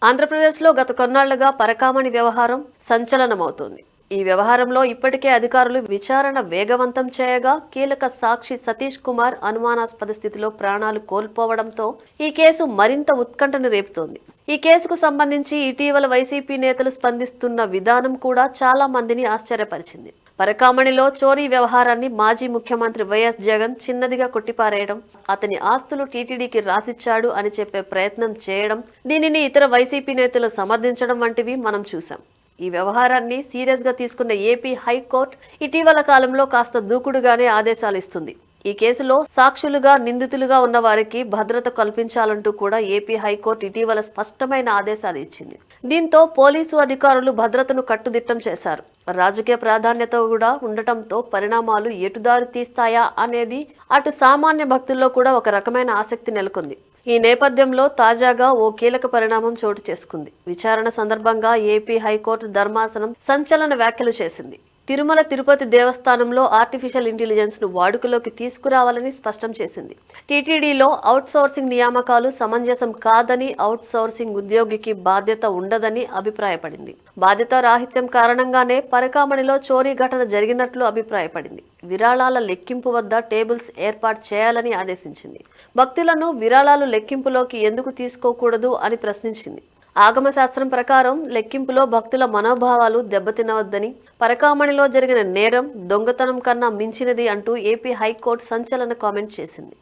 ఆంధ్రప్రదేశ్లో గత కొన్నాళ్లుగా పరకామణి వ్యవహారం సంచలనమవుతోంది. ఈ వ్యవహారంలో ఇప్పటికే అధికారులు విచారణ వేగవంతం చేయగా కీలక సాక్షి సతీష్ కుమార్ అనుమానాస్పద స్థితిలో ప్రాణాలు కోల్పోవడంతో ఈ కేసు మరింత ఉత్కంఠను రేపుతోంది. ఈ కేసుకు సంబంధించి ఇటీవల వైసీపీ నేతలు స్పందిస్తున్న విధానం కూడా చాలా మందిని ఆశ్చర్యపరిచింది. పరకామణిలో చోరీ వ్యవహారాన్ని మాజీ ముఖ్యమంత్రి వైఎస్ జగన్ చిన్నదిగా కొట్టిపారేయడం, అతని ఆస్తులు టీటీడీకి రాసిచ్చాడు అని చెప్పే ప్రయత్నం చేయడం, దీనిని ఇతర వైసీపీ నేతలు సమర్థించడం వంటివి మనం చూసాం. ఈ వ్యవహారాన్ని సీరియస్ గా తీసుకున్న ఏపీ హైకోర్టు ఇటీవల కాలంలో కాస్త దూకుడుగానే ఆదేశాలు ఇస్తుంది. ఈ కేసులో సాక్షులుగా నిందితులుగా ఉన్న వారికి భద్రత కల్పించాలంటూ కూడా ఏపీ హైకోర్టు ఇటీవల స్పష్టమైన ఆదేశాలు ఇచ్చింది. దీంతో పోలీసు అధికారులు భద్రతను కట్టుదిట్టం చేశారు. రాజకీయ ప్రాధాన్యత కూడా ఉండటంతో పరిణామాలు ఎటుదారి తీస్తాయా అనేది అటు సామాన్య భక్తుల్లో కూడా ఒక రకమైన ఆసక్తి నెలకొంది. ఈ నేపథ్యంలో తాజాగా ఓ కీలక పరిణామం చోటు చేసుకుంది. విచారణ సందర్భంగా ఏపీ హైకోర్టు ధర్మాసనం సంచలన వ్యాఖ్యలు చేసింది. తిరుమల తిరుపతి దేవస్థానంలో ఆర్టిఫిషియల్ ఇంటెలిజెన్స్ ను వాడుకలోకి తీసుకురావాలని స్పష్టం చేసింది. టీటీడీలో అవుట్ సోర్సింగ్ నియామకాలు సమంజసం కాదని, అవుట్ సోర్సింగ్ ఉద్యోగికి బాధ్యత ఉండదని అభిప్రాయపడింది. బాధ్యత రాహిత్యం కారణంగానే పరకామణిలో చోరీ ఘటన జరిగినట్లు అభిప్రాయపడింది. విరాళాల లెక్కింపు వద్ద టేబుల్స్ ఏర్పాటు చేయాలని ఆదేశించింది. భక్తులను విరాళాలు లెక్కింపులోకి ఎందుకు తీసుకోకూడదు అని ప్రశ్నించింది. ఆగమశాస్త్రం ప్రకారం లెక్కింపులో భక్తుల మనోభావాలు దెబ్బతినవద్దని, పరకామణిలో జరిగిన నేరం దొంగతనం కన్నా మించినది అంటూ ఏపీ హైకోర్టు సంచలన కామెంట్ చేసింది.